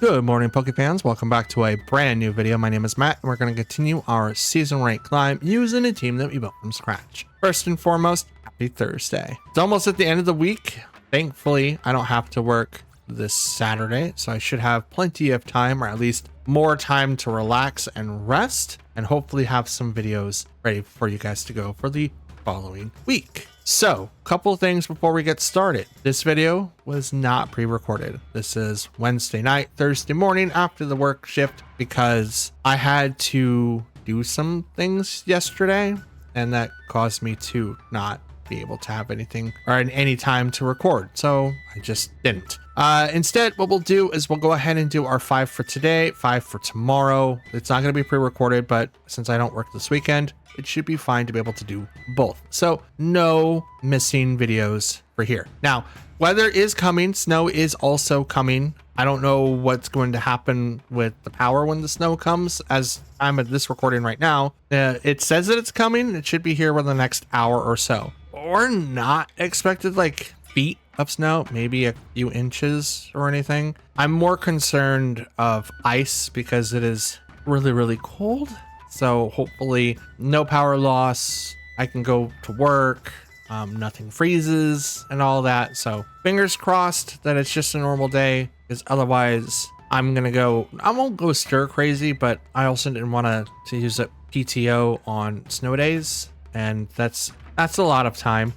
Good morning, Pokefans. Welcome back to a brand new video. My name is Matt, and we're going to continue our season rank climb using a team that we built from scratch. First and foremost, happy Thursday. It's almost at the end of the week. Thankfully, I don't have to work this Saturday, so I should have plenty of time, or at least more time to relax and rest, and hopefully have some videos ready for you guys to go for the following week. So, couple things before we get started. This video was not pre-recorded. This is Wednesday night, Thursday morning after the work shift, because I had to do some things yesterday, and that caused me to not be able to have anything or any time to record. So I just didn't. Instead, what we'll do is we'll go ahead and do our 5 for today, 5 for tomorrow. It's not going to be pre-recorded, but since I don't work this weekend, it should be fine to be able to do both. So no missing videos for here. Now, weather is coming. Snow is also coming. I don't know what's going to happen with the power when the snow comes. As I'm at this recording right now, it says that it's coming. It should be here within the next hour or so. Or not expected like feet of snow, maybe a few inches or anything. I'm more concerned of ice because it is really, really cold. So hopefully no power loss. I can go to work. Nothing freezes and all that. So fingers crossed that it's just a normal day, because otherwise I won't go stir crazy, but I also didn't want to use a PTO on snow days. And that's a lot of time.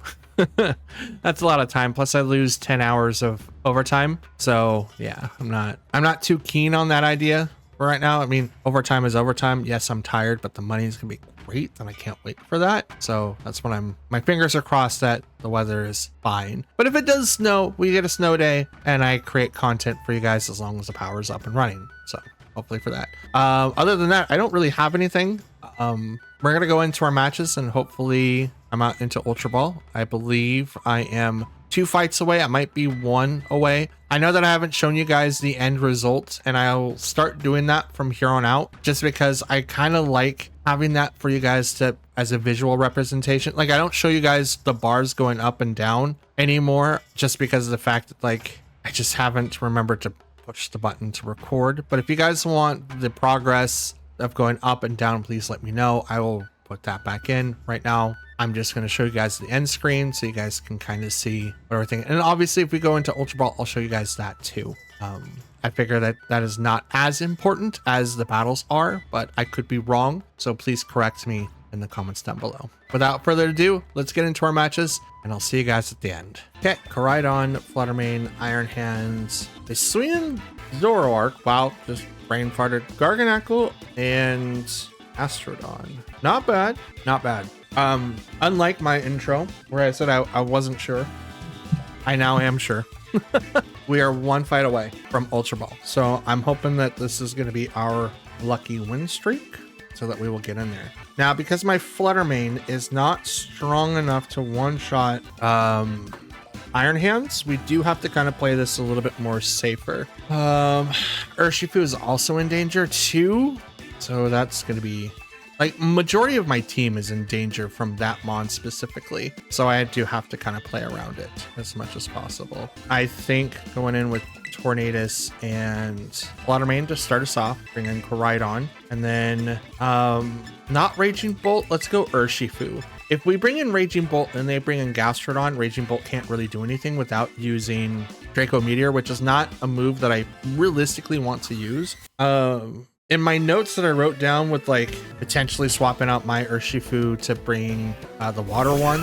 That's a lot of time. Plus I lose 10 hours of overtime. So yeah, I'm not too keen on that idea for right now. I mean, overtime is overtime. Yes, I'm tired, but the money is gonna be great, and I can't wait for that. So that's what my fingers are crossed that the weather is fine. But if it does snow, we get a snow day, and I create content for you guys as long as the power is up and running. So hopefully for that. Other than that, I don't really have anything. We're gonna go into our matches, and hopefully I'm out into Ultra Ball. I believe I am 2 fights away. I might be 1 away. I know that I haven't shown you guys the end result, and I'll start doing that from here on out, just because I kind of like having that for you guys to as a visual representation. Like, I don't show you guys the bars going up and down anymore, just because of the fact that like I just haven't remembered to push the button to record. But if you guys want the progress of going up and down, please let me know. I will put that back in. Right now I'm just going to show you guys the end screen so you guys can kind of see everything. And obviously if we go into Ultra Ball, I'll show you guys that too. I figure that is not as important as the battles are, but I could be wrong. So please correct me in the comments down below. Without further ado, let's get into our matches, and I'll see you guys at the end. Okay, Koraidon, Fluttermane, Iron Hands, Hisuian, Zoroark, wow, just brain farted, Garganacl, and Astrodon. Not bad, not bad. Unlike my intro where I said I wasn't sure, I now am sure. We are 1 fight away from Ultra Ball, so I'm hoping that this is going to be our lucky win streak so that we will get in there. Now, because my Fluttermane is not strong enough to one-shot Iron Hands, we do have to kind of play this a little bit more safer. Urshifu is also in danger too, so that's going to be like majority of my team is in danger from that mon specifically. So I do have to kind of play around it as much as possible. I think going in with Tornadus and Fluttermane to start us off, bring in Koraidon, and then not Raging Bolt, let's go Urshifu. If we bring in Raging Bolt and they bring in Gastrodon, Raging Bolt can't really do anything without using Draco Meteor, which is not a move that I realistically want to use. In my notes that I wrote down with like potentially swapping out my Urshifu to bring the water one.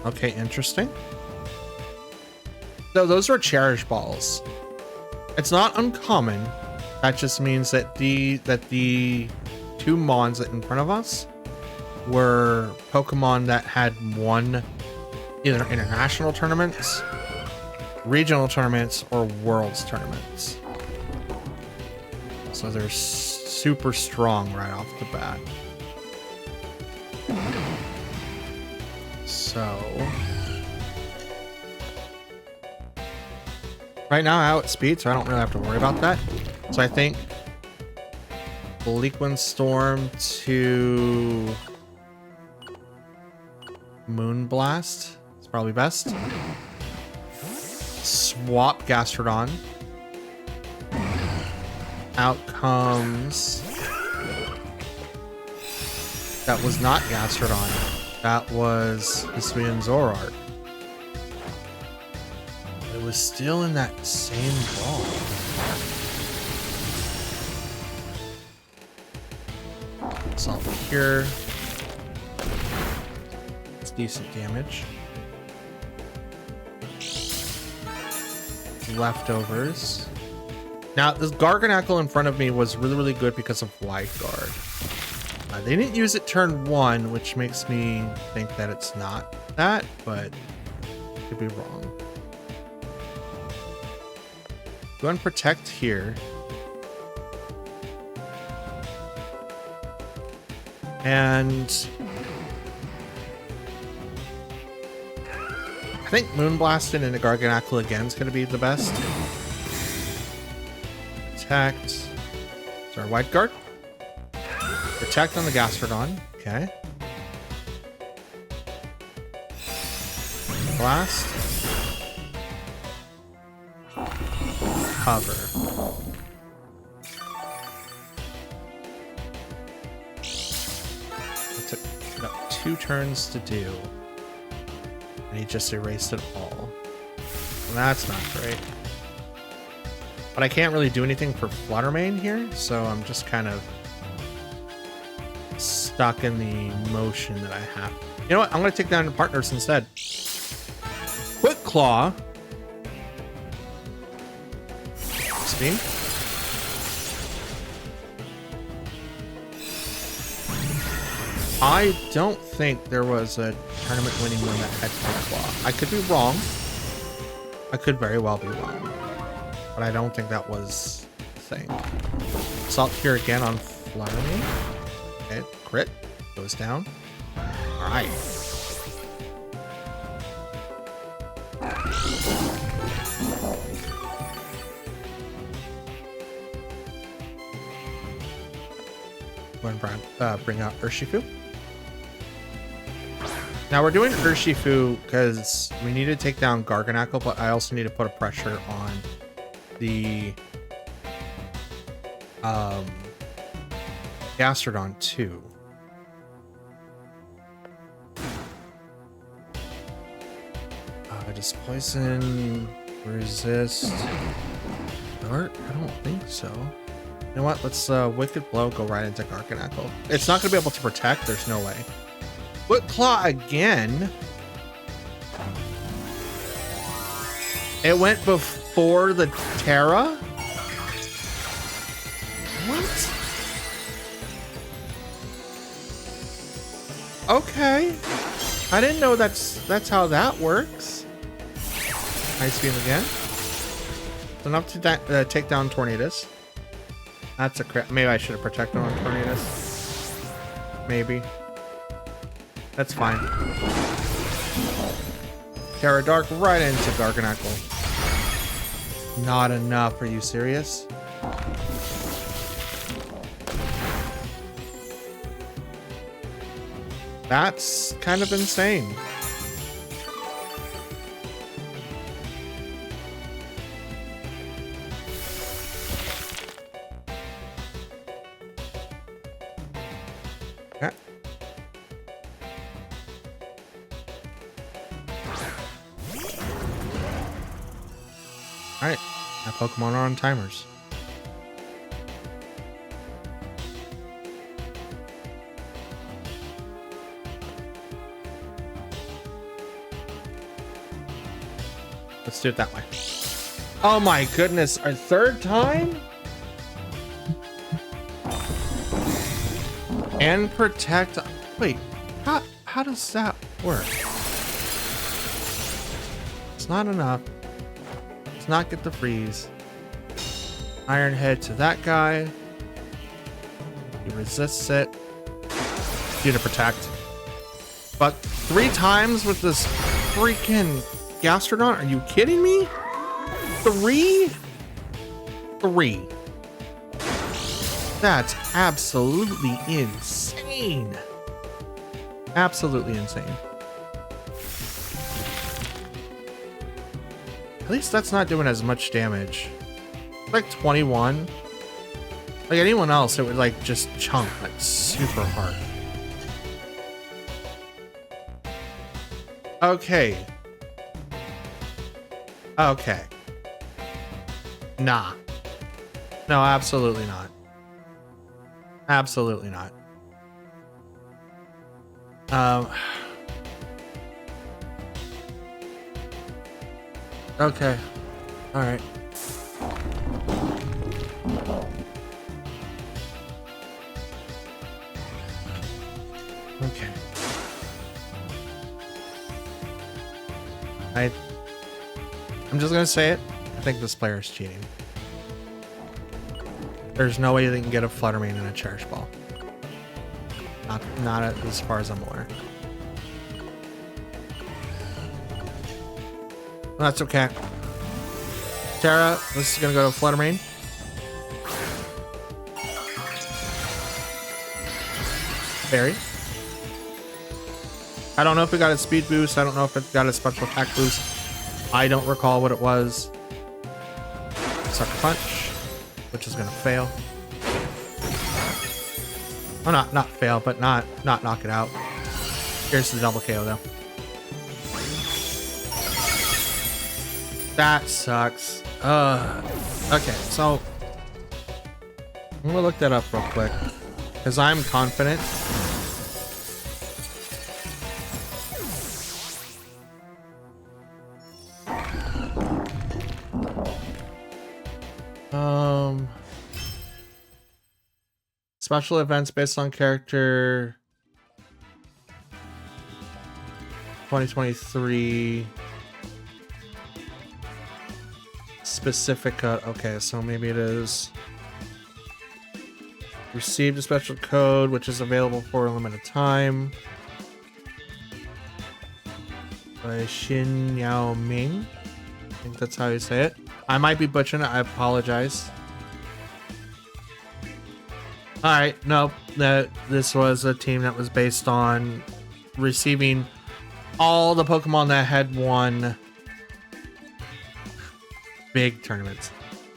Okay, interesting. So those are Cherish Balls. It's not uncommon. That just means that the 2 mons that in front of us were Pokemon that had won either international tournaments, regional tournaments, or worlds tournaments. So they're super strong right off the bat. So right now I outspeed, so I don't really have to worry about that. So I think Bleak Wind Storm to Moonblast. It's probably best. Swap Gastrodon. Out comes... That was not Gastrodon. That was Hisuian Zoroark. It was still in that same ball. Salt Cure. It's decent damage. Leftovers. Now, this Garganacl in front of me was really good because of Wide Guard. They didn't use it turn 1, which makes me think that it's not that, but I could be wrong. Go and protect here. And I think Moonblasting into Garganacl again is going to be the best. Protect. Sorry, Wide Guard. Protect on the Gastrodon. Okay. Blast. Cover. It took about 2 turns to do. And he just erased it all. Well, that's not great. But I can't really do anything for Fluttermane here, so I'm just kind of stuck in the motion that I have. You know what? I'm going to take down the partners instead. Quick Claw. Steam. I don't think there was a tournament winning one that had Quick Claw. I could be wrong. I could very well be wrong. But I don't think that was the thing. Salt Cure again on Fluttermane. Okay, crit. Goes down. Alright. Go ahead and bring out Urshifu. Now we're doing Urshifu because we need to take down Garganacl, but I also need to put a pressure on the Gastrodon too. Does poison resist dart? I don't think so. You know what? Let's Wicked Blow go right into Garganacl. It's not gonna be able to protect, there's no way. Foot Claw again. It went before the Terra? What? Okay. I didn't know that's how that works. Ice Beam again. Enough to take down Tornadus. That's a crit. Maybe I should have protected on Tornadus. Maybe. That's fine. Terra Dark right into Garganacl. Not enough. Are you serious? That's kind of insane. Okay. All right, now Pokemon are on timers. Let's do it that way. Oh my goodness, our third time? And protect. Wait, how does that work? It's not enough. Let's not get the freeze. Iron Head to that guy. He resists it. Due to protect. But 3 times with this freaking Gastrodon? Are you kidding me? 3? That's absolutely insane. Absolutely insane. At least that's not doing as much damage. Like 21. Like anyone else, it would like just chunk like super hard. Okay. Okay. Nah. No, absolutely not. Absolutely not. Okay. All right. Okay. I'm just gonna say it. I think this player is cheating. There's no way they can get a Fluttermane and a Cherish Ball. Not as far as I'm aware. That's okay. Tara, this is gonna go to Fluttermane. Fairy. I don't know if it got a speed boost. I don't know if it got a special attack boost. I don't recall what it was. Sucker Punch, which is gonna fail. Oh, not fail, but not knock it out. Here's the double KO though. That sucks. Okay, so I'm gonna look that up real quick because I'm confident. Special events based on character 2023 specific okay, so maybe it is received a special code which is available for a limited time by Xin Yao Ming. I think that's how you say it. I might be butchering it. I apologize. All right, nope. This was a team that was based on receiving all the Pokemon that had won big tournaments.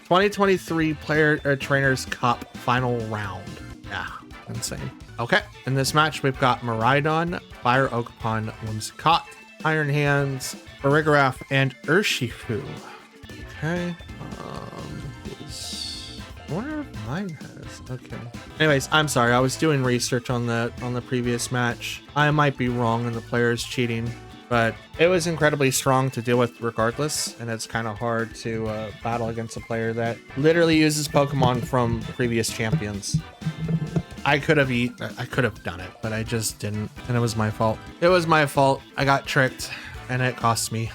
2023 Player Trainers Cup final round. Yeah, insane. Okay, in this match we've got Miraidon, Fire Oakpon, Whimsicott, Iron Hands, Farigiraf, and Urshifu. Okay. I wonder if mine has. Okay. Anyways, I'm sorry. I was doing research on the previous match. I might be wrong and the player's cheating, but it was incredibly strong to deal with regardless, and it's kind of hard to battle against a player that literally uses Pokemon from previous champions. I could have done it, but I just didn't, and it was my fault. It was my fault. I got tricked, and it cost me.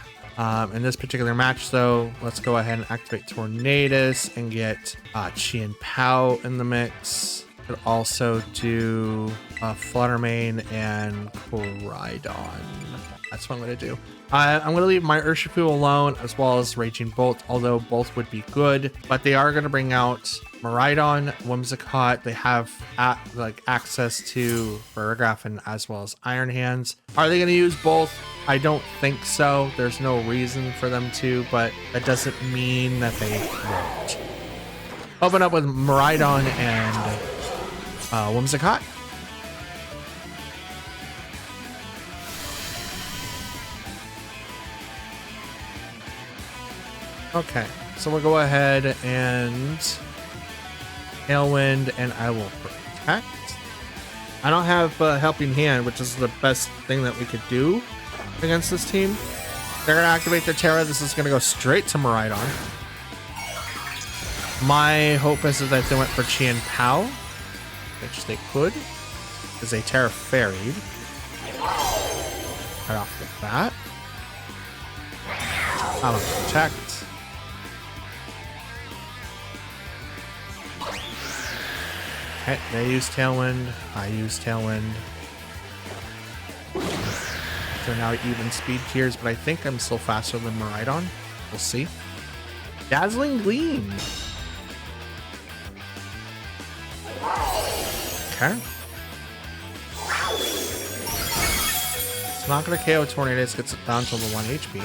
In this particular match, though, let's go ahead and activate Tornadus and get Chien Pao in the mix. Could also do Fluttermane and Koraidon. That's what I'm going to do. I'm going to leave my Urshifu alone, as well as Raging Bolt, although both would be good. But they are going to bring out Miraidon, Whimsicott. They have access to Farigiraf and as well as Iron Hands. Are they going to use both? I don't think so. There's no reason for them to, but that doesn't mean that they won't. Open up with Miraidon and Whimsicott. Okay, so we'll go ahead and Tailwind, and I will protect. I don't have a Helping Hand, which is the best thing that we could do against this team. They're going to activate their Terra. This is going to go straight to Miraidon. My hope is that they went for Chien Pao, which they could, because they Terra Fairied. Right off the bat. I don't protect. Okay, they use Tailwind. I use Tailwind. So now even speed tiers, but I think I'm still faster than Miraidon. We'll see. Dazzling Gleam. Okay. It's not going to KO Tornadus, gets it down to the 1 HP.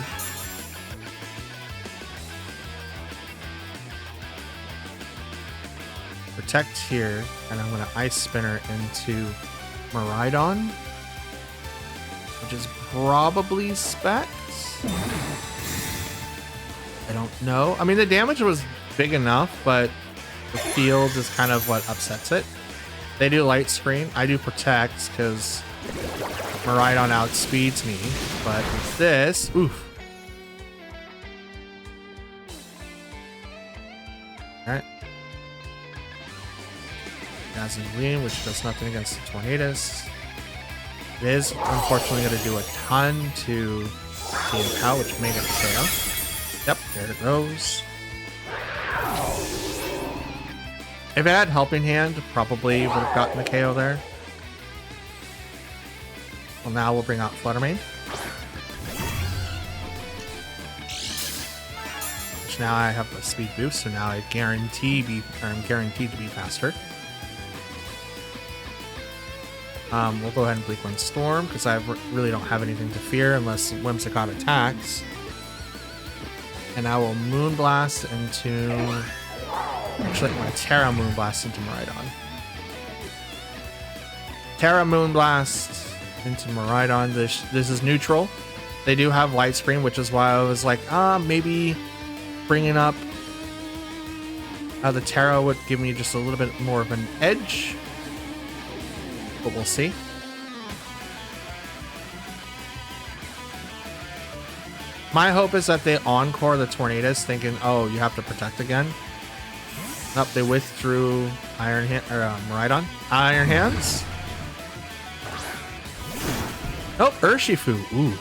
protect here, and I'm going to Ice Spinner into Miraidon, which is probably Specs. I don't know. I mean, the damage was big enough, but the field is kind of what upsets it. They do Light Screen. I do Protect because Miraidon outspeeds me. But with this, oof. Alright. Dazzling Gleam, which does nothing against the Tornadus. It is unfortunately going to do a ton to the Pow, which may get the KO. Yep, there it goes. If it had Helping Hand, probably would have gotten the KO there. Well, now we'll bring out Flutter Mane. Which now I have a speed boost, so now I'm guaranteed to be faster. We'll go ahead and Bleak Wind Storm, because I really don't have anything to fear unless Whimsicott attacks. And I will Moonblast into... Actually, I'm going to Terra Moonblast into Miraidon. Terra Moonblast into Miraidon. This is neutral. They do have Light Screen, which is why I was like, maybe bringing up the Terra would give me just a little bit more of an edge. But we'll see. My hope is that they encore the Tornadus, thinking, oh, you have to protect again. Nope, they withdrew Iron Hand or Miraidon. Iron Hands. Nope, Urshifu. Ooh.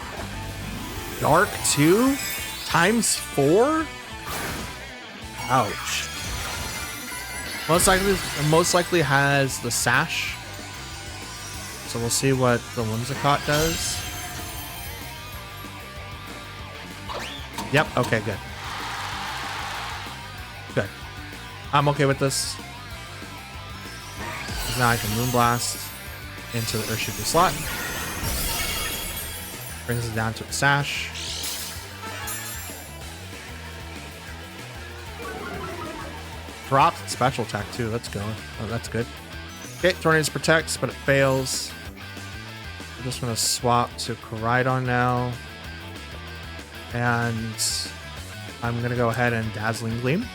Dark 2 times 4. Ouch. Most likely has the Sash. So we'll see what the Whimsicott does. Yep, okay, good. Good. I'm okay with this. Now I can Moonblast into the Urshifu slot. Brings it down to a Sash. Dropped special attack too. Let's go. Oh, that's good. Okay, Tornadus protects, but it fails. I'm just gonna swap to Koraidon now. And I'm gonna go ahead and Dazzling Gleam.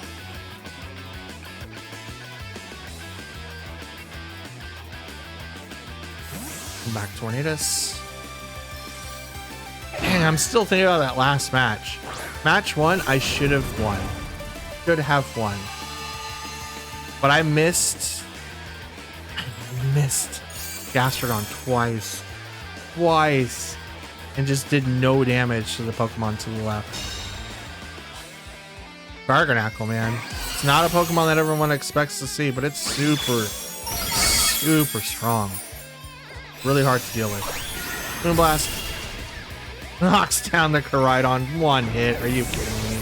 Come back Tornadus. Dang, I'm still thinking about that last match. Match 1, I should have won. Should have won. But I missed Gastrodon twice. And just did no damage to the Pokemon to the left. Garganacl, man. It's not a Pokemon that everyone expects to see, but it's super strong. Really hard to deal with. Moonblast. Knocks down the Koraidon. One hit. Are you kidding me?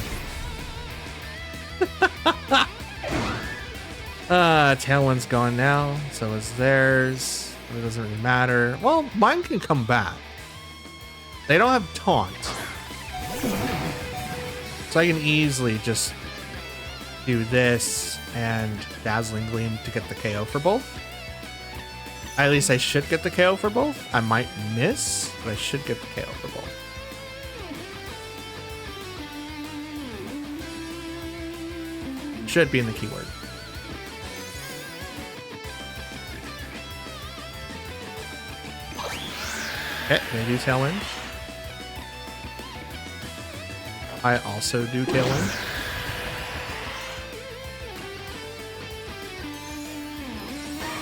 Tailwind's gone now. So is theirs. It doesn't really matter. Well, mine can come back. They don't have Taunt. So I can easily just do this and Dazzling Gleam to get the KO for both. At least I should get the KO for both. I might miss, but I should get the KO for both. Should be in the keyword. Okay, they do Tailwind. I also do Tailwind.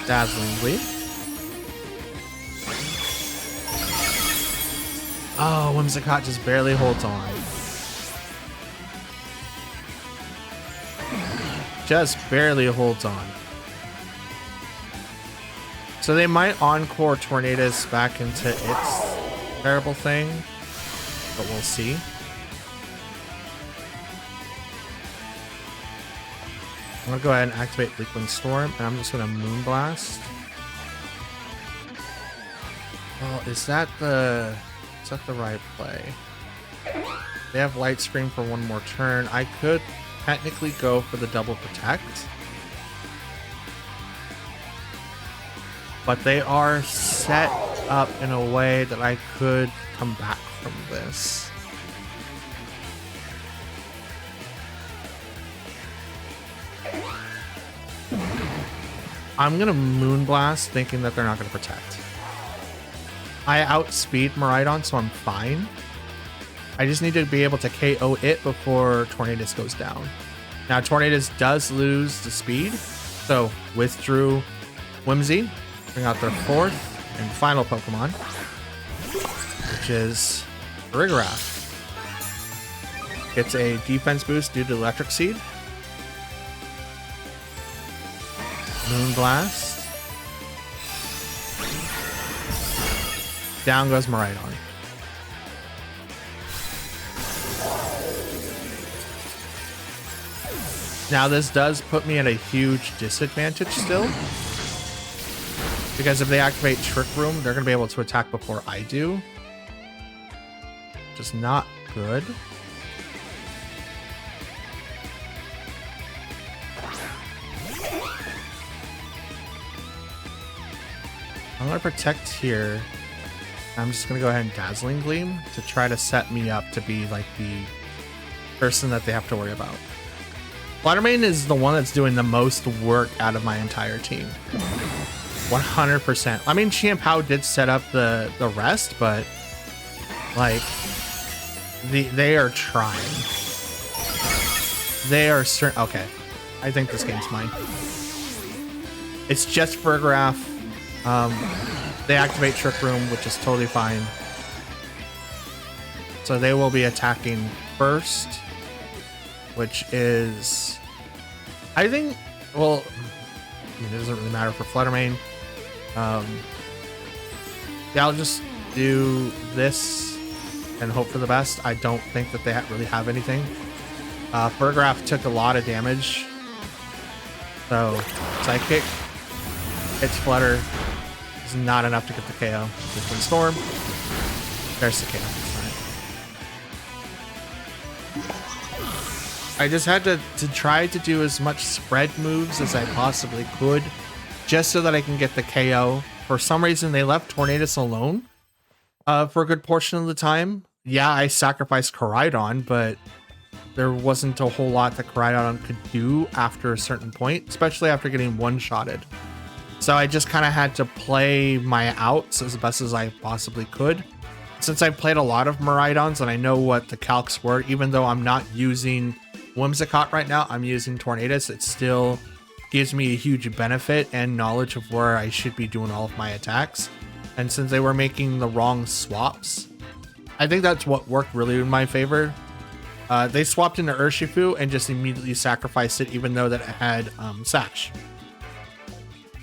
Dazzling Gleam. Oh, Whimsicott just barely holds on. Just barely holds on. So they might encore Tornadus back into its terrible thing, but we'll see. I'm gonna go ahead and activate Bleak Wind Storm, and I'm just gonna Moonblast. Well, is that the right play? They have Light Screen for one more turn. I could technically go for the double protect. but they are set up in a way that I could come back from this. I'm gonna Moonblast thinking that they're not gonna protect. I outspeed Miraidon, so I'm fine. I just need to be able to KO it before Tornadus goes down. Now Tornadus does lose the speed, so withdrew Whimsy, bring out their fourth and final Pokemon, which is Rigorath. Gets a defense boost due to Electric Seed. Moonblast. Down goes Miraidon. Now this does put me at a huge disadvantage still, because if they activate Trick Room, they're going to be able to attack before I do. Just not good. I'm going to protect here. I'm just going to go ahead and Dazzling Gleam to try to set me up to be like the person that they have to worry about. Fluttermane is the one that's doing the most work out of my entire team. 100%. I mean, Chien-Pao did set up the rest, but like they are trying. They are certain. Okay, I think this game's mine. It's just Rigorath. They activate Trick Room, which is totally fine. So they will be attacking first, which is, I think, well, I mean, it doesn't really matter for Fluttermane. Yeah, I'll just do this and hope for the best. I don't think that they really have anything. Rigorath took a lot of damage. So, Psychic hits Flutter. Is not enough to get the KO. Different Storm. There's the KO. Right. I just had to try to do as much spread moves as I possibly could, just so that I can get the KO. For some reason, they left Tornadus alone for a good portion of the time. Yeah, I sacrificed Koraidon, but there wasn't a whole lot that Koraidon could do after a certain point, especially after getting one-shotted. So I just kind of had to play my outs as best as I possibly could. Since I've played a lot of Miraidons and I know what the calcs were, even though I'm not using Whimsicott right now, I'm using Tornadus, it still gives me a huge benefit and knowledge of where I should be doing all of my attacks. And since they were making the wrong swaps, I think that's what worked really in my favor. They swapped into Urshifu and just immediately sacrificed it, even though that it had Sash.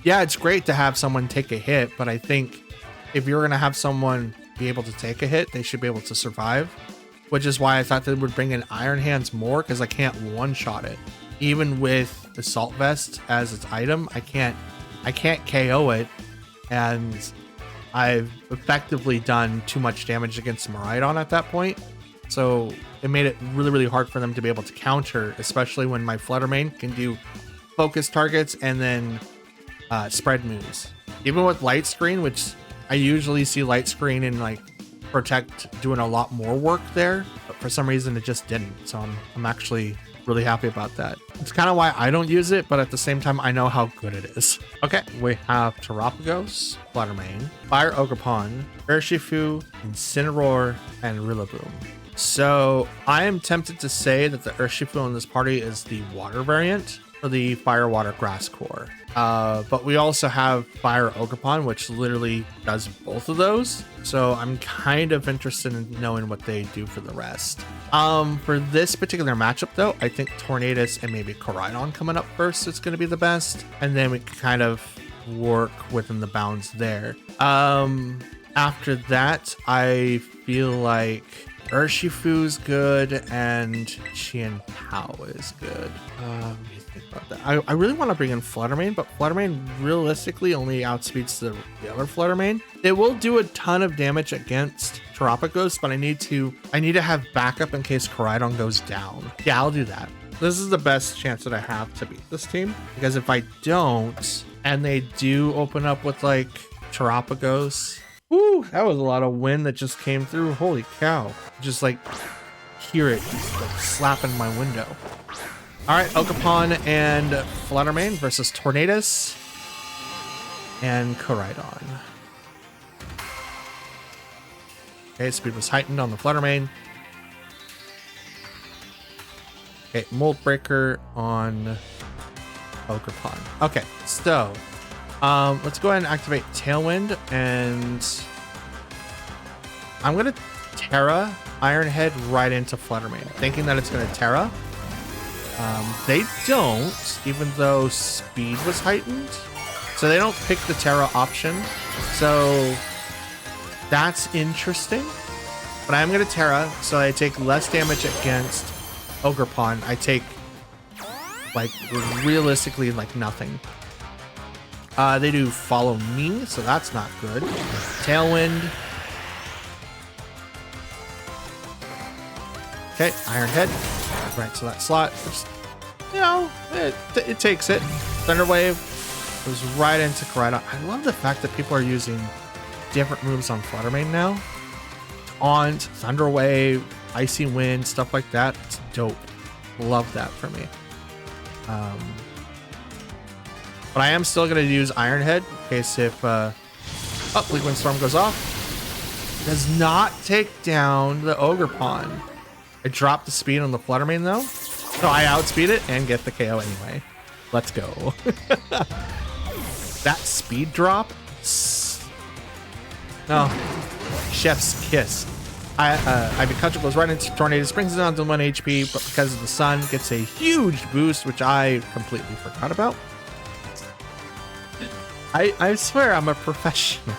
Yeah, it's great to have someone take a hit, but I think if you're going to have someone be able to take a hit, they should be able to survive, which is why I thought they would bring in Iron Hands more, because I can't one-shot it. Even with Assault Vest as its item, I can't KO it, and I've effectively done too much damage against Miraidon at that point. So it made it really, really hard for them to be able to counter, especially when my Fluttermane can do focus targets and then spread moves. Even with Light Screen, which I usually see Light Screen and like Protect doing a lot more work there, but for some reason it just didn't. So I'm actually really happy about that. It's kind of why I don't use it, but at the same time I know how good it is. Okay, we have Terapagos, Fluttermane, Fire Ogerpon, Urshifu, Incineroar, and Rillaboom. So I am tempted to say that the Urshifu in this party is the water variant for the Fire Water Grass core. But we also have Fire Ogerpon, which literally does both of those. So I'm kind of interested in knowing what they do for the rest. For this particular matchup though, I think Tornadus and maybe Koraidon coming up first is going to be the best. And then we can kind of work within the bounds there. After that, I feel like Urshifu's good and Chien-Pao is good. Let me think about that. I really want to bring in Fluttermane, but Fluttermane realistically only outspeeds the other Fluttermane. It will do a ton of damage against Terapagos, but I need to have backup in case Koraidon goes down. Yeah, I'll do that. This is the best chance that I have to beat this team, because if I don't, And they do open up with like Terapagos. Woo, that was a lot of wind that just came through. Holy cow. Just like hear it just like slapping my window. All right, Ogerpon and Fluttermane versus Tornadus and Koraidon. Okay, speed was heightened on the Fluttermane. Okay, Mold Breaker on Ogerpon. Okay, so let's go ahead and activate Tailwind, and I'm gonna Terra Iron Head right into Fluttermane, thinking that it's gonna Terra. They don't, even though speed was heightened. So they don't pick the Terra option. So that's interesting. But I am going to Terra, so I take less damage against Ogerpon. I take, like, realistically, like, nothing. They do Follow Me, so that's not good. Tailwind. Okay, Iron Head. Right, so that slot, just, you know, it takes it. Thunder Wave goes right into Koraidon. I love the fact that people are using different moves on Fluttermane now. Taunt, Thunder Wave, Icy Wind, stuff like that. It's dope. Love that for me. But I am still going to use Iron Head in case if... Bleak Wind Storm goes off. Does not take down the Ogerpon. I dropped the speed on the Fluttermane though, so I outspeed it and get the KO anyway. Let's go. That speed drop? No. Chef's kiss. Ivy Cudgel goes right into Tornadus, brings it down to 1 HP, but because of the sun, gets a huge boost, which I completely forgot about. I swear I'm a professional.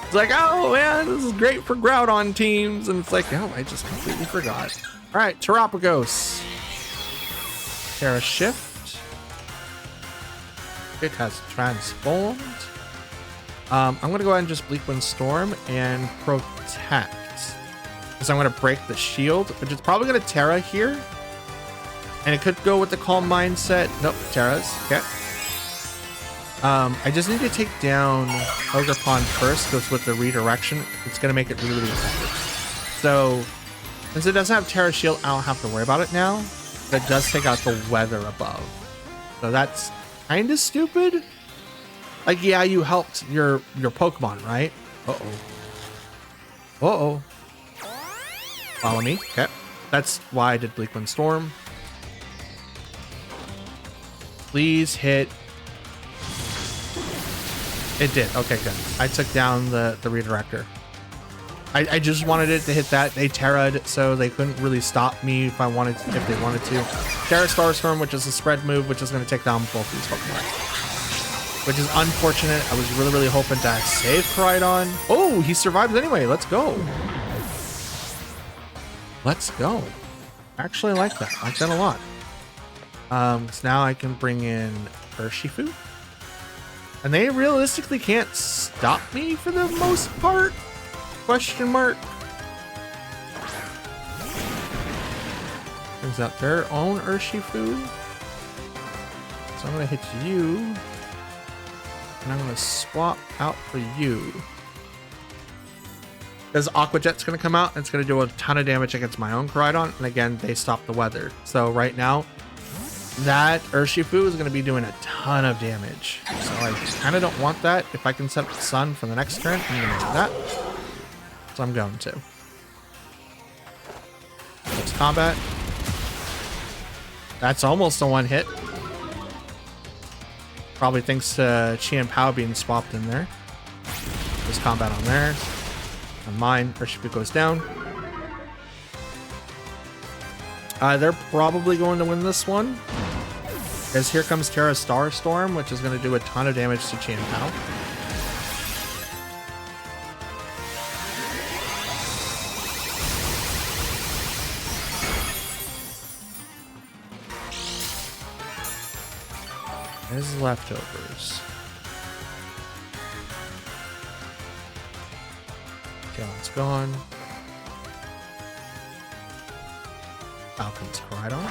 It's like, oh man, this is great for Groudon teams. And it's like, oh, I just completely forgot. All right, Terapagos. Terra Shift. It has transformed. I'm going to go ahead and just Bleak Wind Storm and Protect. Because I'm going to break the shield, which is probably going to Terra here. And it could go with the Calm Mindset. Nope, Terra's. Okay. I just need to take down Ogerpon first, because with the redirection, it's going to make it really, really effective. So, since it doesn't have Terra Shield, I don't have to worry about it now. But it does take out the weather above. So that's kind of stupid. Like, yeah, you helped your Pokemon, right? Uh-oh. Uh-oh. Follow me. Okay. That's why I did Bleak Wind Storm. Please hit. It did. Okay, good. I took down the redirector. I just wanted it to hit that. They Terra'd, so they couldn't really stop me if they wanted to. Terra Starstorm, which is a spread move, which is going to take down both these Pokemon. Which is unfortunate. I was really, really hoping to save Koraidon. Oh, he survived anyway. Let's go. Let's go. I actually like that. I like that a lot. So now I can bring in Urshifu. And they realistically can't stop me for the most part? Question mark. Brings out their own Urshifu. So I'm going to hit you. And I'm going to swap out for you. Because Aqua Jet's going to come out and it's going to do a ton of damage against my own Koraidon. And again, they stop the weather. So right now, that Urshifu is going to be doing a ton of damage. So I kind of don't want that. If I can set up the sun for the next turn, I'm going to do that. So I'm going to. Let's combat. That's almost a one hit. Probably thanks to Qian Pao being swapped in there. Just combat on there. On mine, Urshifu goes down. They're probably going to win this one. Because here comes Terra Starstorm, which is going to do a ton of damage to Qian Pao. There's leftovers. Talon's gone. Out comes Koraidon.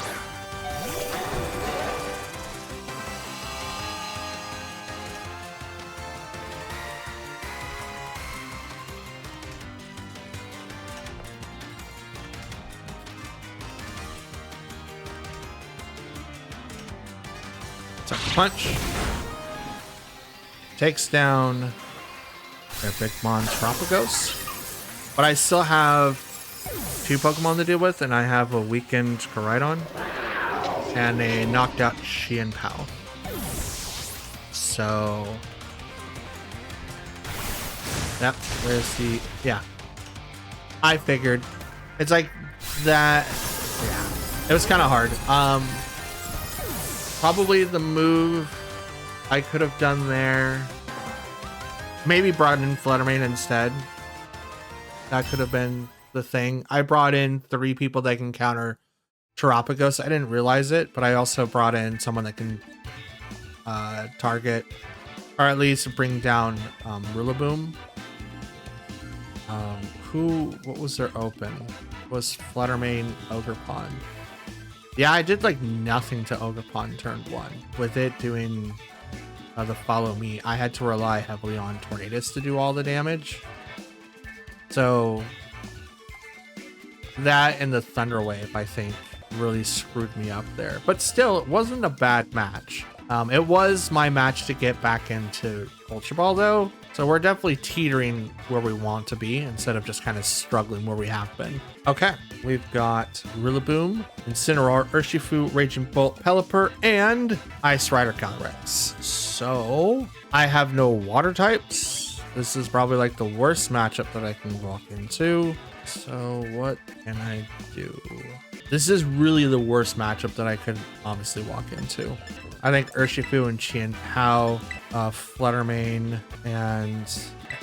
Sucker Punch. Takes down their big mon Terapagos. But I still have 2 Pokemon to deal with, and I have a weakened Koraidon and a knocked out Xianpao. So, yep, where's the, yeah. I figured. It's like that, yeah. It was kind of hard. Probably the move I could have done there, maybe brought in Fluttermane instead. That could have been the thing. I brought in 3 people that can counter Terapagos. I didn't realize it, but I also brought in someone that can target, or at least bring down Rillaboom. What was their open? Was Fluttermane Ogerpon? Yeah, I did like nothing to Ogerpon turn 1. With it doing the follow me, I had to rely heavily on Tornadus to do all the damage. So that and the Thunder Wave, I think, really screwed me up there. But still, it wasn't a bad match. It was my match to get back into Ultra Ball though. So we're definitely teetering where we want to be instead of just kind of struggling where we have been. Okay, we've got Rillaboom, Incineroar, Urshifu, Raging Bolt, Pelipper, and Ice Rider Calyrex. So I have no water types. This is probably like the worst matchup that I can walk into. So what can I do? This is really the worst matchup that I could honestly walk into. I think Urshifu and Xianpao, Fluttermane, and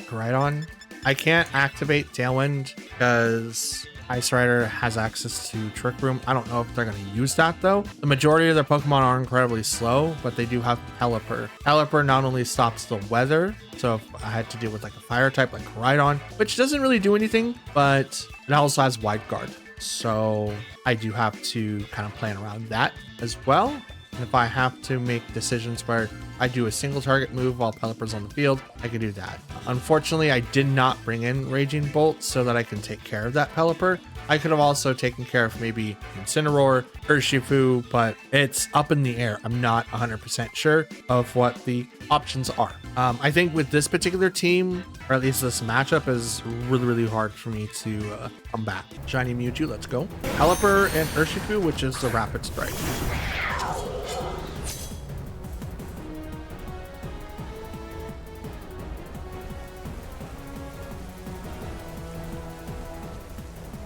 Koraidon. I can't activate Tailwind because Ice Rider has access to Trick Room. I don't know if they're going to use that though. The majority of their Pokemon are incredibly slow, but they do have Pelipper. Pelipper not only stops the weather, so if I had to deal with like a fire type like Koraidon, which doesn't really do anything, but it also has Wide Guard. So I do have to kind of plan around that as well. And if I have to make decisions where I do a single target move while Pelipper's on the field, I can do that. Unfortunately, I did not bring in Raging Bolt so that I can take care of that Pelipper. I could have also taken care of maybe Incineroar, Urshifu, but it's up in the air. I'm not 100% sure of what the options are. I think with this particular team, or at least this matchup, is really, really hard for me to combat. Shiny Mewtwo, let's go. Pelipper and Urshifu, which is the Rapid Strike.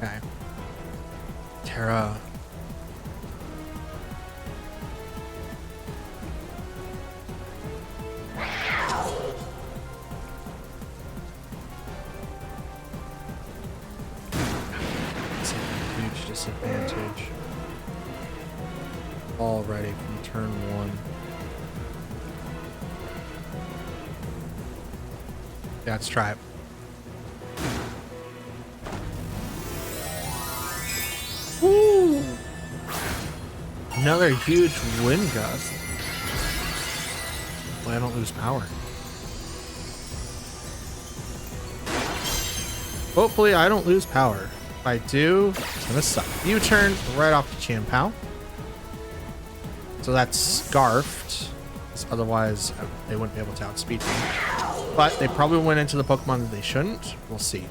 Okay. Terra. It's a huge disadvantage. Already from turn 1. Yeah, let's try it. Woo! Another huge wind gust. Well, I don't lose power. Hopefully I don't lose power. If I do, it's gonna suck. U-turn right off the Xianpao. So that's scarfed. Otherwise, they wouldn't be able to outspeed me. But they probably went into the Pokemon that they shouldn't. We'll see.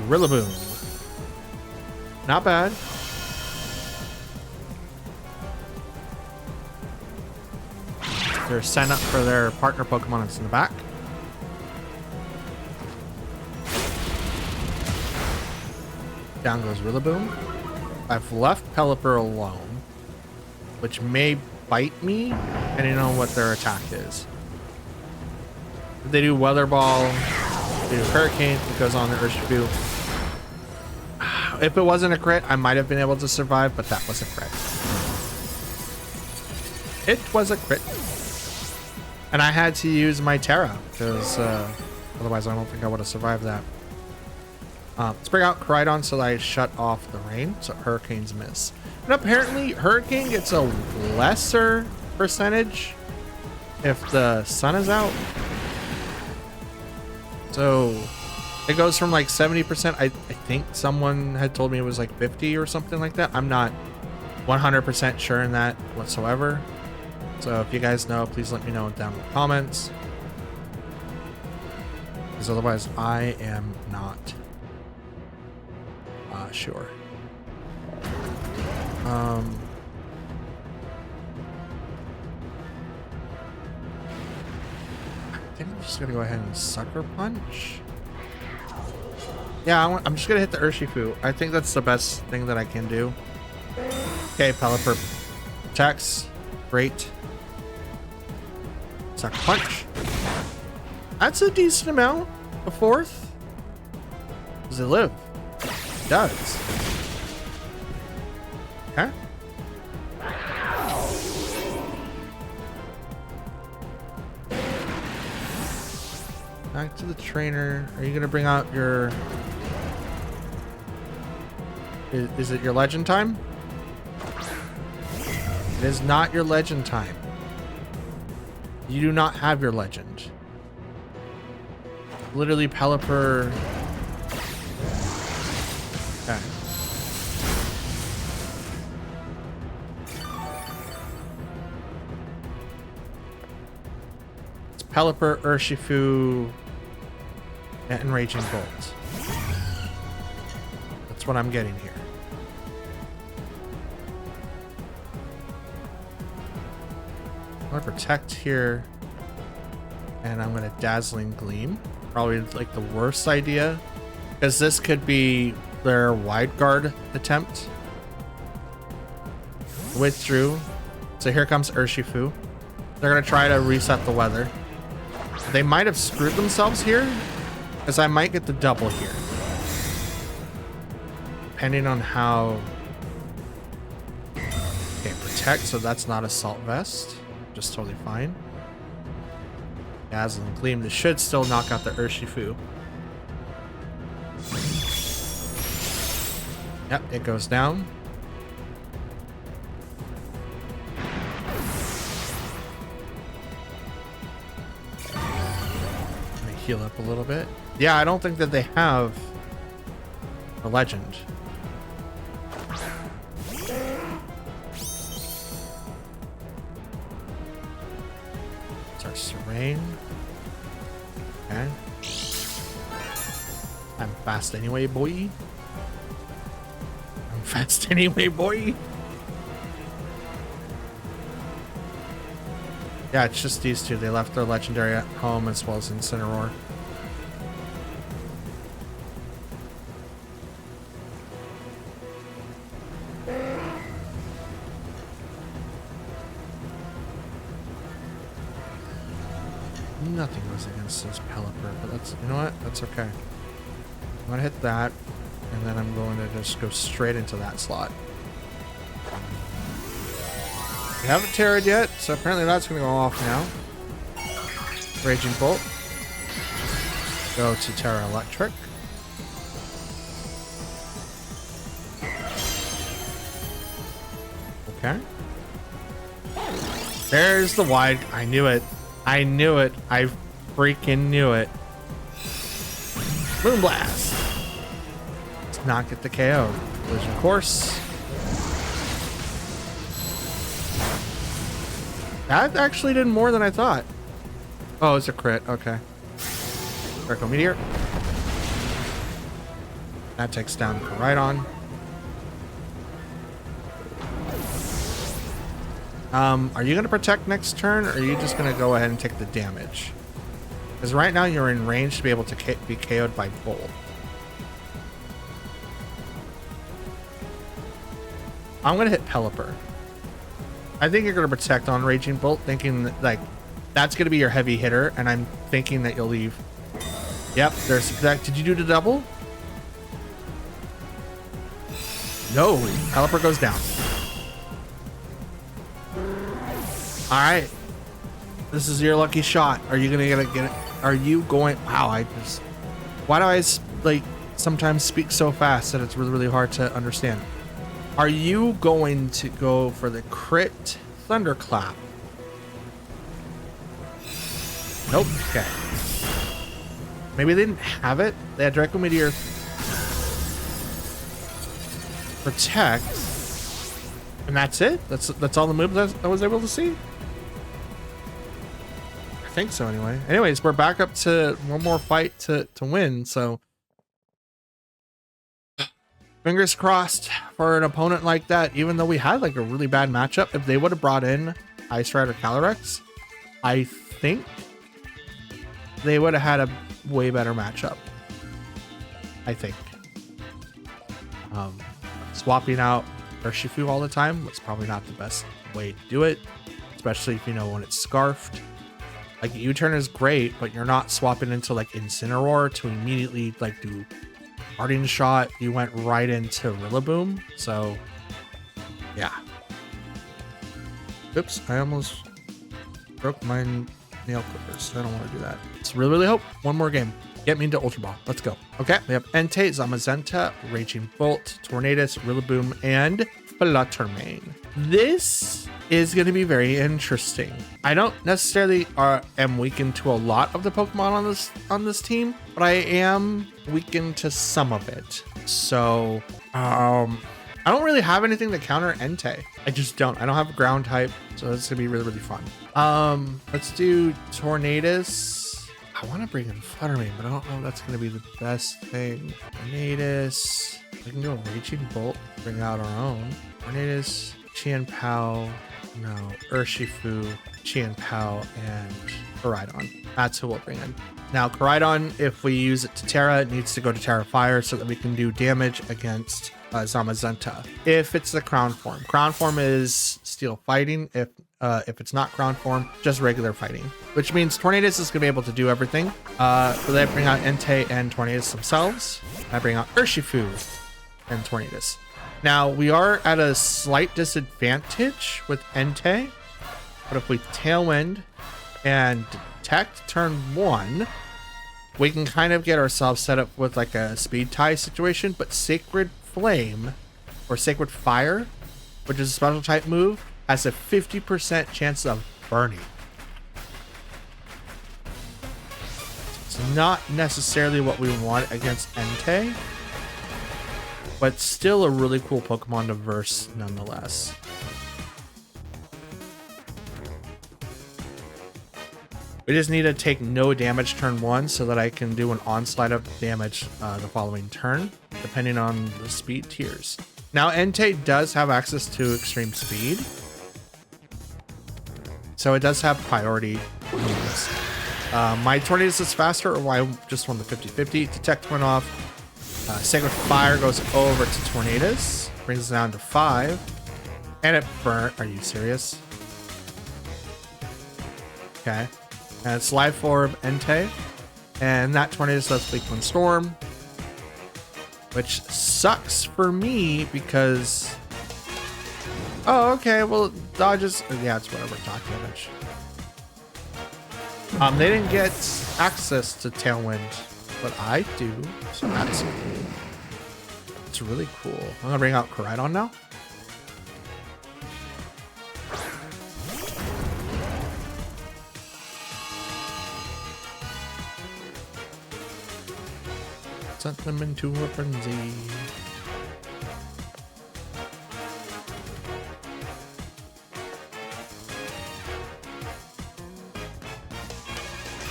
Rillaboom. Not bad. They're set up for their partner Pokemon that's in the back. Down goes Rillaboom. I've left Pelipper alone, which may bite me depending on what their attack is. If they do Weather Ball, they do Hurricane, it goes on the Urshifu. If it wasn't a crit, I might have been able to survive, but that was a crit. It was a crit. And I had to use my Terra, because otherwise I don't think I would have survived that. Let's bring out Koridon so that I shut off the rain, so hurricanes miss. And apparently hurricane gets a lesser percentage if the sun is out. So it goes from like 70%. I think someone had told me it was like 50 or something like that. I'm not 100% sure in that whatsoever. So if you guys know, please let me know down in the comments. Because otherwise I am not sure. I think I'm just gonna go ahead and sucker punch. Yeah, I'm just gonna hit the Urshifu. I think that's the best thing that I can do. Okay, Pelipper attacks. Great. Sucker punch. That's a decent amount. A fourth. Does it live? It does. Okay. Back to the trainer. Are you gonna bring out your... Is it your legend time? It is not your legend time. You do not have your legend. Literally Pelipper. Okay. It's Pelipper, Urshifu, and Raging Bolt. That's what I'm getting here. I'm gonna protect here, and I'm gonna Dazzling Gleam. Probably like the worst idea, because this could be their wide guard attempt. Withdrew. So here comes Urshifu. They're gonna try to reset the weather. They might have screwed themselves here, because I might get the double here, depending on how. Okay, protect. So that's not Assault Vest. Just totally fine. Dazzling Gleam. This should still knock out the Urshifu. Yep, it goes down. Let me heal up a little bit. Yeah, I don't think that they have a legend. Serene. Okay. I'm fast anyway, boy. I'm fast anyway, boy. Yeah, it's just these two. They left their legendary at home as well as Incineroar. Nothing goes against this Pelipper, but that's, you know what? That's okay. I'm gonna hit that, and then I'm going to just go straight into that slot. We haven't terrored yet, so apparently that's gonna go off now. Raging Bolt. Go to Terra Electric. Okay. There's the wide. I knew it. I knew it. I freaking knew it. Moonblast. Let's not get the KO. Collision Course. That actually did more than I thought. Oh, it's a crit. Okay. Echo Meteor. That takes down Koridon. Are you going to protect next turn, or are you just going to go ahead and take the damage? Because right now you're in range to be able to be KO'd by Bolt. I'm going to hit Pelipper. I think you're going to protect on Raging Bolt, thinking that, like, that's going to be your heavy hitter, and I'm thinking that you'll leave. Yep, there's that. Did you do the double? No, Pelipper goes down. All right, this is your lucky shot. Are you gonna get it? Are you going? Wow, why do I like sometimes speak so fast that it's really, really hard to understand. Are you going to go for the crit thunderclap? Nope. Okay. Maybe they didn't have it. They had Draco Meteor, protect, and that's it. That's all the moves I was able to see. I think so anyway. Anyways, we're back up to one more fight to win. So fingers crossed for an opponent like that. Even though we had like a really bad matchup, if they would have brought in Ice Rider Calyrex, I think they would have had a way better matchup. I think. Swapping out Urshifu all the time was probably not the best way to do it, especially if you know when it's scarfed. Like U-turn is great, but you're not swapping into like Incineroar to immediately like do Parting Shot. You went right into Rillaboom, so yeah. Oops, I almost broke my nail clippers. I don't want to do that. Let's really hope one more game. Get me into Ultra Ball. Let's go. Okay, we have Entei, Zamazenta, Raging Bolt, Tornadus, Rillaboom, and Fluttermane. This is going to be very interesting. I don't necessarily am weakened to a lot of the Pokemon on this team, but I am weakened to some of it. So I don't really have anything to counter Entei. I just don't. I don't have a ground type, so it's gonna be really, really fun. Let's do Tornadus. I want to bring in Fluttermane, but I don't know if that's gonna be the best thing. Tornadus. We can go Raging Bolt, bring out our own. Tornadus, Qianpao, no, Urshifu, Qianpao, and Koraidon. That's who we'll bring in. Now, Koraidon, if we use it to Terra, it needs to go to Terra Fire so that we can do damage against Zamazenta. If it's the Crown Form. Crown Form is Steel Fighting. If it's not Crown Form, just regular fighting. Which means Tornadus is going to be able to do everything. So they bring out Entei and Tornadus themselves. I bring out Urshifu and Tornadus. Now, we are at a slight disadvantage with Entei. But if we Tailwind and Detect turn 1, we can kind of get ourselves set up with like a speed tie situation. But Sacred Flame or Sacred Fire, which is a special type move, has a 50% chance of burning. It's not necessarily what we want against Entei, but still a really cool Pokemon to verse nonetheless. We just need to take no damage turn 1 so that I can do an onslaught of damage the following turn, depending on the speed tiers. Now, Entei does have access to extreme speed, so it does have priority moves. My Tornadus is faster, or I just won the 50-50. Detect went off. Sacred Fire goes over to Tornadus, brings it down to 5, and it burnt. Are you serious? Okay. And it's Life Orb Entei, and that Tornadus does Bleak Wind Storm, which sucks for me because... Oh, okay, well, dodges... Yeah, it's whatever, dodge damage. They didn't get access to Tailwind, but I do, so that's... It's really cool. I'm gonna bring out Koraidon now. Sent them into a frenzy.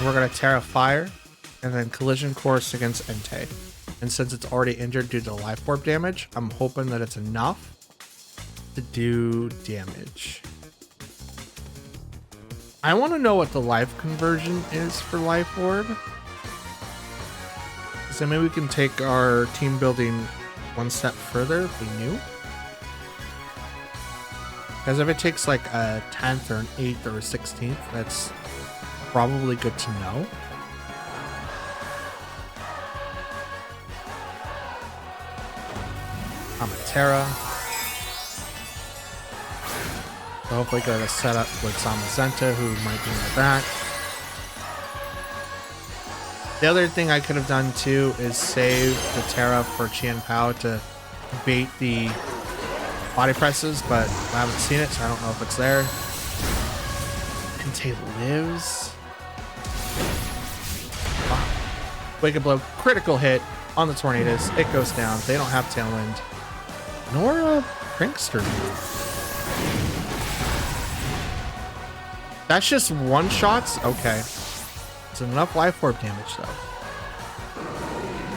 We're gonna Terra Fire and then Collision Course against Entei. And since it's already injured due to Life Orb damage, I'm hoping that it's enough to do damage. I want to know what the life conversion is for Life Orb. So maybe we can take our team building one step further if we knew. Because if it takes like a 10th or an 8th or a 16th, that's probably good to know. I'm a Terra. So hopefully get a setup with Zamazenta, who might be in the back. The other thing I could have done too is save the Terra for Qian Pao to bait the body presses, but I haven't seen it, so I don't know if it's there. Entei lives. Oh. Wicked Blow, critical hit on the Tornadoes. It goes down. They don't have Tailwind. Nor a Prankster move. That's just one shots? Okay. It's enough life orb damage though.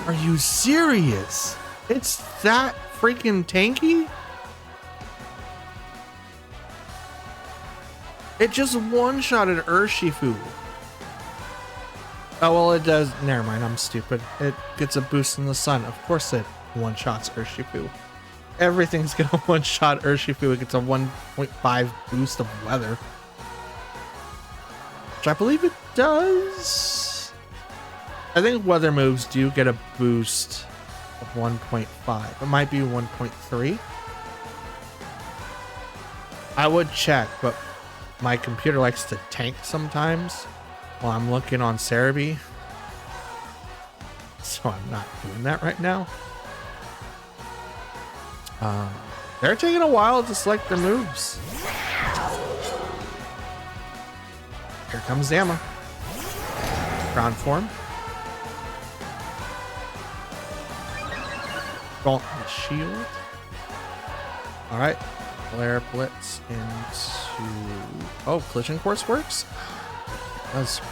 Are you serious? It's that freaking tanky? It just one-shotted Urshifu. Oh, well, it does. Never mind, I'm stupid. It gets a boost in the sun. Of course it one-shots Urshifu. Everything's gonna one-shot Urshifu. It gets a 1.5 boost of weather. Which I believe it does. I think weather moves do get a boost of 1.5. It might be 1.3. I would check, but my computer likes to tank sometimes while I'm looking on Cerebi. So I'm not doing that right now. They're taking a while to select their moves. Here comes Zama. Ground form. Gauntlet Shield. Alright. Flare Blitz into... Oh, Collision Course works? It does work.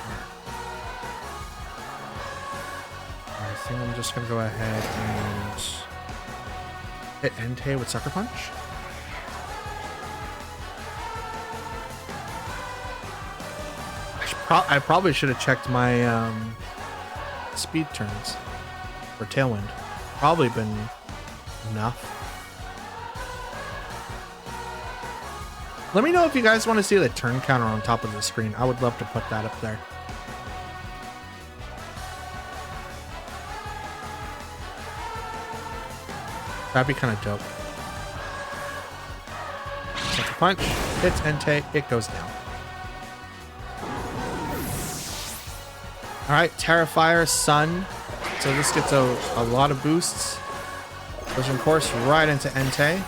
I think I'm just going to go ahead and hit Entei with Sucker Punch. I probably should have checked my speed turns for Tailwind. Probably been enough. Let me know if you guys want to see the turn counter on top of the screen. I would love to put that up there. That'd be kind of dope. Sucker Punch, hits Entei, it goes down. Alright, Terrifier, Sun. So this gets a lot of boosts. Collision Course right into Entei.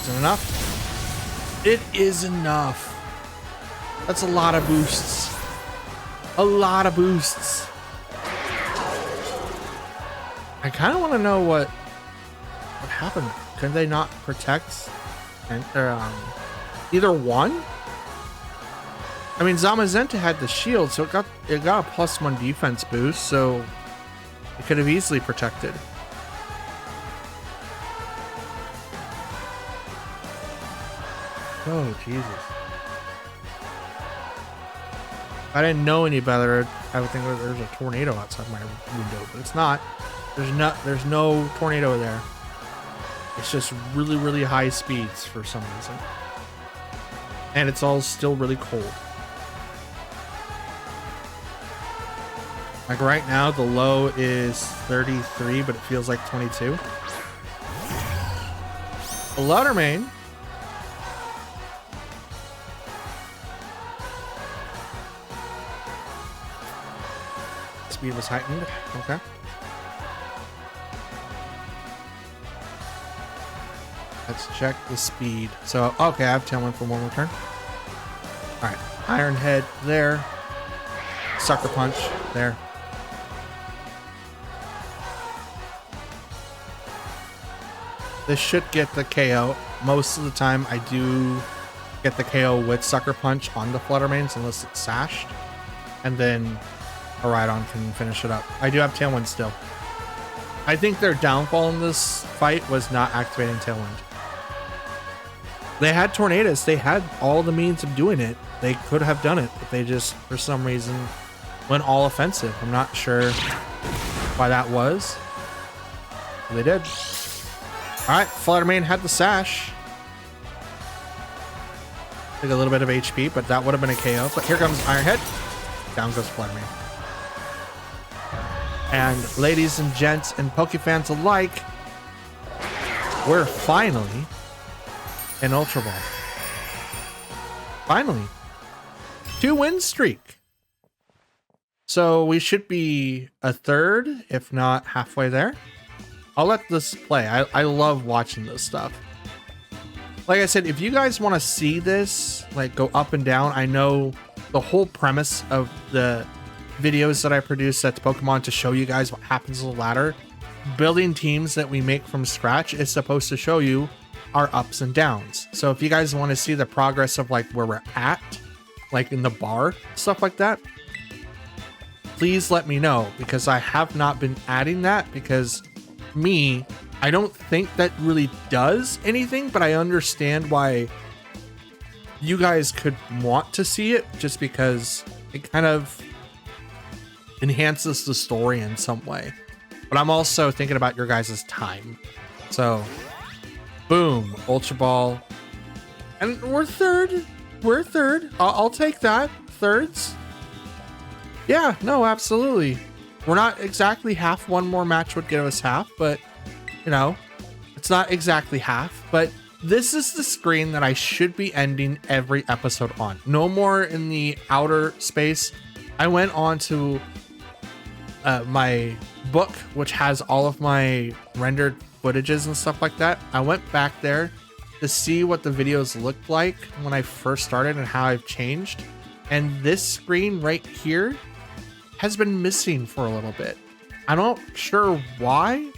Is it enough? It is enough. That's a lot of boosts. A lot of boosts. I kind of want to know what happened. Could they not protect either one? I mean, Zamazenta had the shield, so it got a +1 defense boost, so it could have easily protected. Oh, Jesus. If I didn't know any better, I would think there's a tornado outside my window, but it's not. There's no tornado there. It's just really, really high speeds for some reason. And it's all still really cold. Like right now, the low is 33, but it feels like 22. The louder main. Speed was heightened. Okay. Let's check the speed. So, okay, I have Tailwind for one more turn. Alright. Iron Head there. Sucker Punch there. This should get the KO. Most of the time, I do get the KO with Sucker Punch on the Flutter Mains unless it's sashed. And then Aridon can finish it up. I do have Tailwind still. I think their downfall in this fight was not activating Tailwind. They had Tornadoes. They had all the means of doing it. They could have done it, but they just, for some reason, went all offensive. I'm not sure why that was. But they did. Alright, Flutter Main had the sash. Took a little bit of HP, but that would have been a KO. But here comes Iron Head. Down goes Flutter Main. And ladies and gents and Pokefans alike, we're finally in Ultra Ball. Finally. 2-win streak. So we should be a third, if not halfway there. I'll let this play. I love watching this stuff. Like I said, if you guys want to see this like go up and down, I know the whole premise of the videos that I produce at Pokemon to show you guys what happens on the ladder. Building teams that we make from scratch is supposed to show you our ups and downs. So if you guys want to see the progress of like where we're at, like in the bar, stuff like that, please let me know, because I have not been adding that because I don't think that really does anything, but I understand why you guys could want to see it, just because it kind of enhances the story in some way. But I'm also thinking about your guys' time. So, boom, Ultra Ball. And we're third. We're third. I'll take that. Thirds. Yeah, no, absolutely. We're not exactly half. One more match would give us half, but, you know, it's not exactly half. But this is the screen that I should be ending every episode on. No more in the outer space. I went on to my book, which has all of my rendered footages and stuff like that. I went back there to see what the videos looked like when I first started and how I've changed. And this screen right here has been missing for a little bit. I'm not sure why,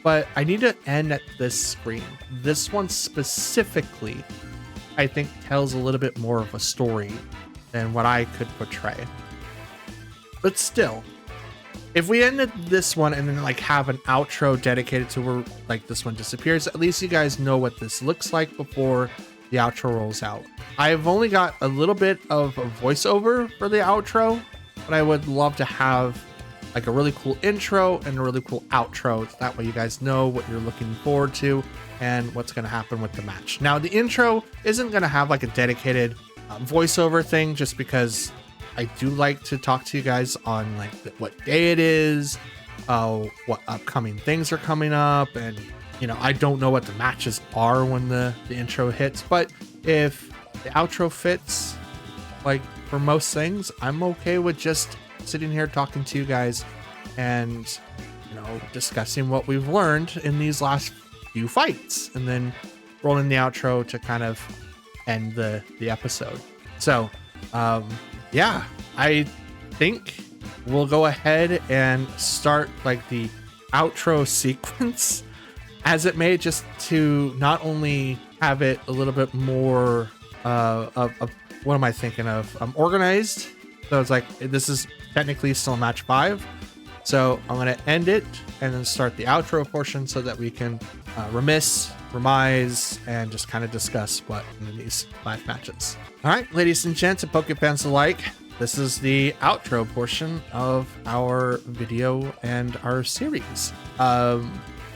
but I need to end at this screen. This one specifically, I think, tells a little bit more of a story than what I could portray. But still, if we ended this one and then like have an outro dedicated to where like this one disappears, at least you guys know what this looks like before the outro rolls out. I've only got a little bit of a voiceover for the outro, but I would love to have like a really cool intro and a really cool outro. That way you guys know what you're looking forward to and what's going to happen with the match. Now, the intro isn't going to have like a dedicated voiceover thing, just because I do like to talk to you guys on like what day it is, what upcoming things are coming up, and you know, I don't know what the matches are when the intro hits. But if the outro fits, like for most things, I'm okay with just sitting here talking to you guys and, you know, discussing what we've learned in these last few fights, and then rolling the outro to kind of end the episode. So yeah, I think we'll go ahead and start like the outro sequence as it may, just to not only have it a little bit more of what am I thinking of? organized. So it's like, this is technically still match 5. So I'm going to end it and then start the outro portion so that we can remise, and just kind of discuss what in these 5 matches. All right, ladies and gents and Pokefans alike, this is the outro portion of our video and our series.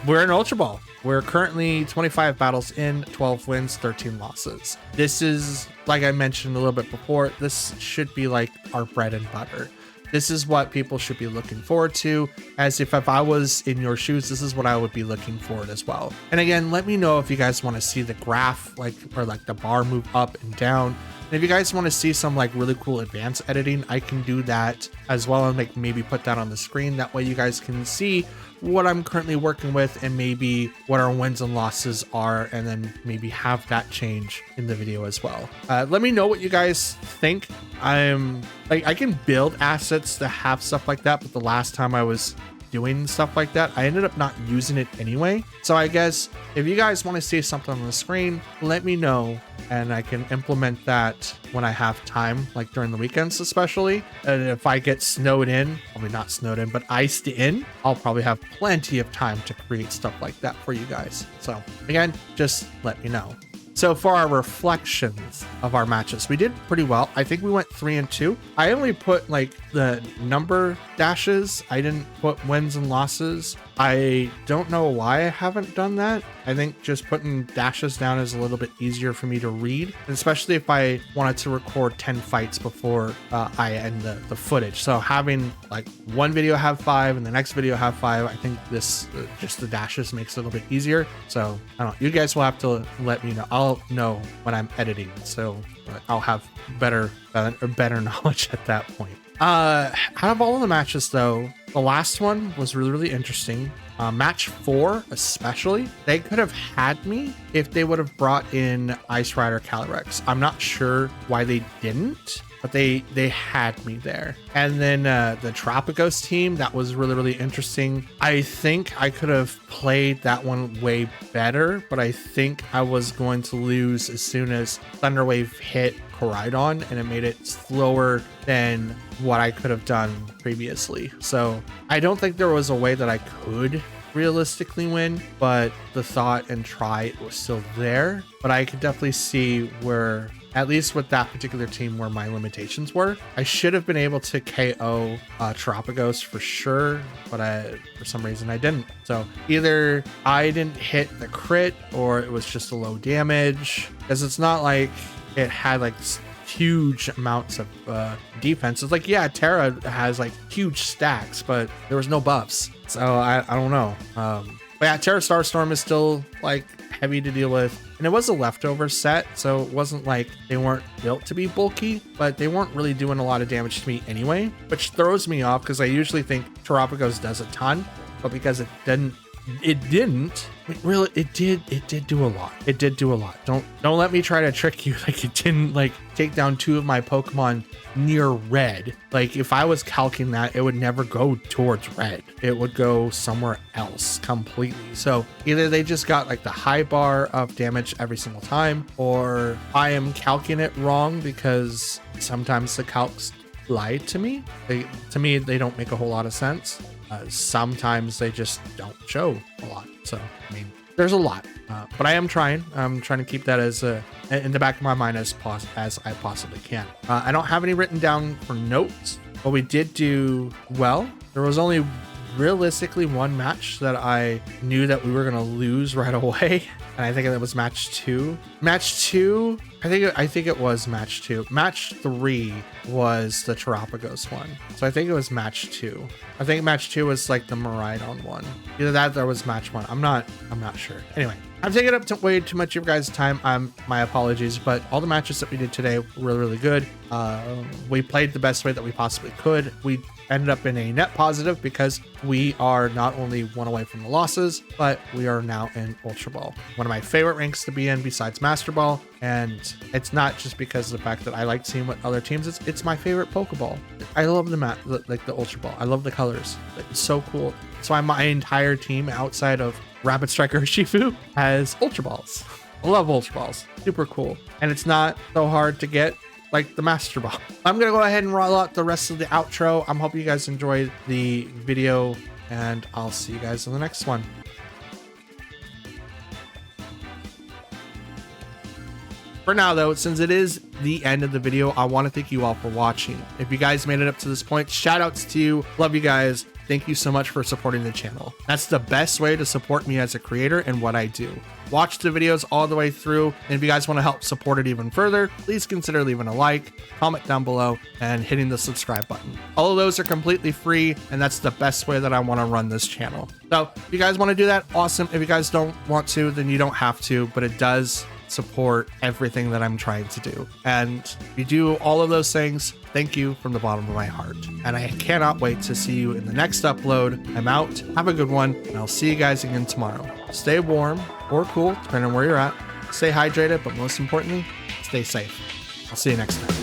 We're in Ultra Ball. We're currently 25 battles in, 12 wins, 13 losses. This is, like I mentioned a little bit before, this should be like our bread and butter. This is what people should be looking forward to, as if I was in your shoes, this is what I would be looking forward as well. And again, let me know if you guys want to see the graph, like, or like the bar move up and down. And if you guys want to see some like really cool advanced editing, I can do that as well, and like maybe put that on the screen. That way you guys can see what I'm currently working with and maybe what our wins and losses are, and then maybe have that change in the video as well. Let me know what you guys think. I can build assets to have stuff like that, but the last time I was doing stuff like that, I ended up not using it anyway. So I guess if you guys want to see something on the screen, let me know, and I can implement that when I have time, like during the weekends especially. And if I get snowed in, probably not snowed in, but iced in, I'll probably have plenty of time to create stuff like that for you guys. So again, just let me know. So for our reflections of our matches, we did pretty well. I think we went 3-2. I only put like the number dashes. I didn't put wins and losses. I don't know why I haven't done that. I think just putting dashes down is a little bit easier for me to read, especially if I wanted to record 10 fights before I end the footage. So having like one video have 5 and the next video have 5, I think this just the dashes makes it a little bit easier. So I don't know. You guys will have to let me know. I'll know when I'm editing, so I'll have better knowledge at that point. Out of all of the matches though, the last one was really, really interesting. Match 4 especially, they could have had me if they would have brought in Ice Rider Calyrex. I'm not sure why they didn't, but they had me there. And then the Terapagos team, that was really, really interesting. I think I could have played that one way better, but I think I was going to lose as soon as Thunderwave hit Koraidon, and it made it slower than what I could have done previously. So I don't think there was a way that I could realistically win, but the thought and try was still there. But I could definitely see where, at least with that particular team, where my limitations were. I should have been able to KO Terapagos for sure, but for some reason I didn't. So either I didn't hit the crit or it was just a low damage, because it's not like it had like huge amounts of defense. It's like, yeah, Terra has like huge stacks, but there was no buffs. So I don't know. But yeah, Terra Starstorm is still like heavy to deal with, and it was a leftover set, so it wasn't like they weren't built to be bulky, but they weren't really doing a lot of damage to me anyway, which throws me off because I usually think Terapagos does a ton, but because it didn't, it did do a lot. It did do a lot. Don't let me try to trick you like it didn't like take down 2 of my Pokemon near red. Like if I was calcing that, it would never go towards red. It would go somewhere else completely. So either they just got like the high bar of damage every single time, or I am calcing it wrong, because sometimes the calcs lie to me. To me, they don't make a whole lot of sense. Sometimes they just don't show a lot. So, I mean, there's a lot, but I'm trying to keep that as in the back of my mind as I possibly can. I don't have any written down for notes, but we did do well. There was only realistically one match that I knew that we were going to lose right away. And I think it was match 2. Match 2, I think it was match 2. Match 3 was the Terapagos one. So I think it was match 2. I think match 2 was like the Miraidon one. Either that or was match 1. I'm not sure. Anyway, I'm taking up way too much of your guys' time. My apologies, but all the matches that we did today were really, really good. We played the best way that we possibly could. We ended up in a net positive because we are not only one away from the losses, but we are now in Ultra Ball, one of my favorite ranks to be in besides Master Ball. And it's not just because of the fact that I like seeing what other teams, it's my favorite Pokeball. I love like the Ultra Ball. I love the colors. It's so cool. That's why my entire team outside of Rapid Striker Urshifu has Ultra Balls. I love Ultra Balls. Super cool. And it's not so hard to get like the Master Ball. I'm gonna go ahead and roll out the rest of the outro. I'm hoping you guys enjoyed the video, and I'll see you guys in the next one. For now though, since it is the end of the video, I want to thank you all for watching. If you guys made it up to this point, shout outs to you. Love you guys. Thank you so much for supporting the channel. That's the best way to support me as a creator and what I do. Watch the videos all the way through, and if you guys want to help support it even further, please consider leaving a like, comment down below, and hitting the subscribe button. All of those are completely free, and that's the best way that I want to run this channel. So if you guys want to do that, awesome. If you guys don't want to, then you don't have to, but it does support everything that I'm trying to do. And if you do all of those things, thank you from the bottom of my heart. And I cannot wait to see you in the next upload. I'm out. Have a good one, and I'll see you guys again tomorrow. Stay warm or cool, depending on where you're at. Stay hydrated, but most importantly, stay safe. I'll see you next time.